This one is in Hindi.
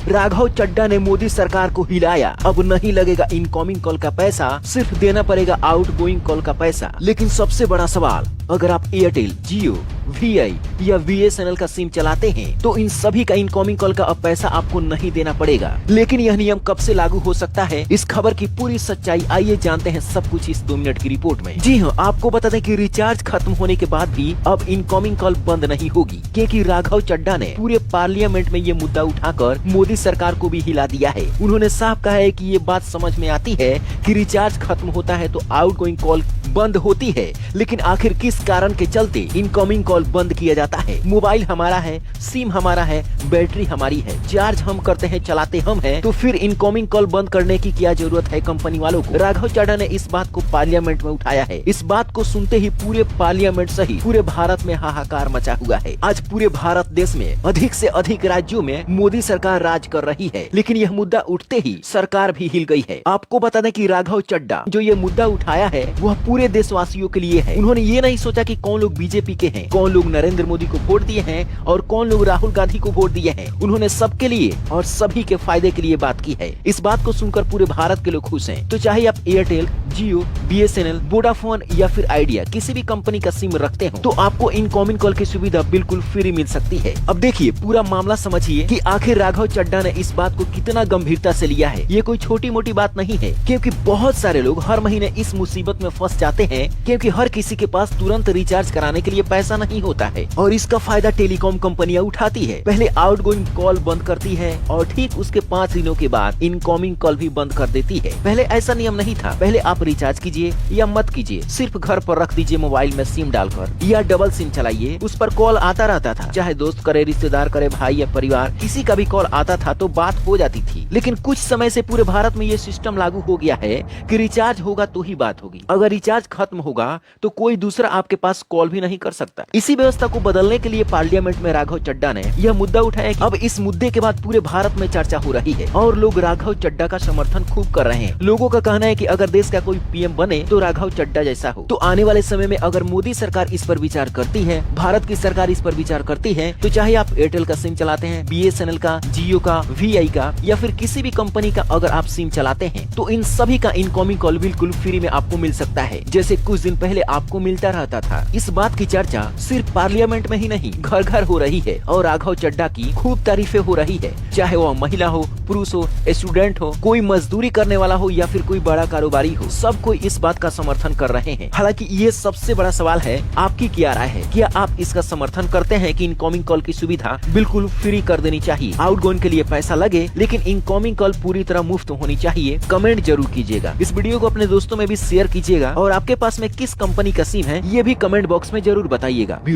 राघव चड्ढा ने मोदी सरकार को हिलाया। अब नहीं लगेगा इनकमिंग कॉल का पैसा, सिर्फ देना पड़ेगा आउटगोइंग कॉल का पैसा। लेकिन सबसे बड़ा सवाल, अगर आप एयरटेल, जियो, वीआई या बीएसएनएल का सिम चलाते हैं तो इन सभी का इनकमिंग कॉल का अब पैसा आपको नहीं देना पड़ेगा। लेकिन यह नियम कब से लागू हो सकता है, इस खबर की पूरी सच्चाई आइए जानते हैं सब कुछ इस 2 मिनट की रिपोर्ट में। जी हाँ, आपको बता दें कि रिचार्ज खत्म होने के बाद भी अब इनकमिंग कॉल बंद नहीं होगी, क्योंकि राघव चड्ढा ने पूरे पार्लियामेंट में ये मुद्दा उठाकर मोदी सरकार को भी हिला दिया है। उन्होंने साफ कहा है कि ये बात समझ में आती है कि रिचार्ज खत्म होता है तो आउटगोइंग कॉल बंद होती है, लेकिन आखिर किस कारण के चलते इनकमिंग कॉल बंद किया जाता है। मोबाइल हमारा है, सिम हमारा है, बैटरी हमारी है, चार्ज हम करते हैं, चलाते हम हैं, तो फिर इनकमिंग कॉल बंद करने की क्या जरूरत है कंपनी वालों को। राघव चड्ढा ने इस बात को पार्लियामेंट में उठाया है। इस बात को सुनते ही पूरे पार्लियामेंट सहित पूरे भारत में हाहाकार मचा हुआ है। आज पूरे भारत देश में अधिक से अधिक राज्यों में मोदी सरकार राज कर रही है, लेकिन यह मुद्दा उठते ही सरकार भी हिल गई है। आपको बता दें कि राघव चड्ढा जो ये मुद्दा उठाया है वह पूरे देशवासियों के लिए है। उन्होंने ये नहीं सोचा कि कौन लोग बीजेपी के हैं, कौन लोग नरेंद्र मोदी को वोट दिए हैं और कौन लोग राहुल गांधी को वोट दिए हैं। उन्होंने सबके लिए और सभी के फायदे के लिए बात की है। इस बात को सुनकर पूरे भारत के लोग खुश हैं। तो चाहे आप एयरटेल, जियो, बीएसएनएल, वोडाफोन या फिर आइडिया किसी भी कंपनी का सिम रखते हो तो आपको इनकमिंग कॉल की सुविधा बिल्कुल फ्री मिल सकती है। अब देखिए पूरा मामला समझिए कि आखिर राघव चड्ढा ने इस बात को कितना गंभीरता से लिया है। ये कोई छोटी मोटी बात नहीं है, क्योंकि बहुत सारे लोग हर महीने इस मुसीबत में फंस जाते हैं, क्योंकि हर किसी के पास तुरंत रिचार्ज कराने के लिए पैसा नहीं होता है और इसका फायदा टेलीकॉम कंपनियां उठाती है। पहले आउटगोइंग कॉल बंद करती है और ठीक उसके 5 दिनों के बाद इनकमिंग कॉल भी बंद कर देती है। पहले ऐसा नियम नहीं था। पहले आप रिचार्ज कीजिए या मत कीजिए, सिर्फ घर पर रख दीजिए मोबाइल में सिम डालकर या डबल सिम चलाइए, उस पर कॉल आता रहता था। चाहे दोस्त करे, रिश्तेदार करे, भाई या परिवार, किसी का भी कॉल आता था तो बात हो जाती थी। लेकिन कुछ समय से पूरे भारत में ये सिस्टम लागू हो गया है कि रिचार्ज होगा तो ही बात होगी। अगर रिचार्ज खत्म होगा तो कोई दूसरा आपके पास कॉल भी नहीं कर सकता। इसी व्यवस्था को बदलने के लिए पार्लियामेंट में राघव चड्ढा ने यह मुद्दा उठाया कि अब इस मुद्दे के बाद पूरे भारत में चर्चा हो रही है और लोग राघव चड्ढा का समर्थन खूब कर रहे हैं। लोगों का कहना है कि अगर देश का कोई पीएम बने तो राघव चड्ढा जैसा हो। तो आने वाले समय में अगर मोदी सरकार इस पर विचार करती है, भारत की सरकार इस पर विचार करती है, तो चाहे आप एयरटेल का सिम चलाते हैं, बीएसएनएल का, जियो का, वीआई का या फिर किसी भी कंपनी का अगर आप सिम चलाते हैं तो इन सभी का इनकमिंग कॉल बिल्कुल फ्री में आपको मिल सकता है, जैसे कुछ दिन पहले आपको मिलता रहता था। इस बात की चर्चा सिर्फ पार्लियामेंट में ही नहीं घर घर हो रही है और राघव चड्ढा की खूब तारीफें हो रही है। चाहे वह महिला हो, पुरुष हो, स्टूडेंट हो, कोई मजदूरी करने वाला हो या फिर कोई बड़ा कारोबारी हो, सब कोई इस बात का समर्थन कर रहे हैं। हालांकि ये सबसे बड़ा सवाल है, आपकी क्या राय है? क्या आप इसका समर्थन करते हैं कि इनकमिंग कॉल की सुविधा बिल्कुल फ्री कर देनी चाहिए, आउटगोइंग के लिए पैसा लगे लेकिन इनकमिंग कॉल पूरी तरह मुफ्त होनी चाहिए? कमेंट जरूर कीजिएगा। इस वीडियो को अपने दोस्तों में भी शेयर कीजिएगा और आपके पास में किस कंपनी का सिम है ये भी कमेंट बॉक्स में जरूर बताइएगा।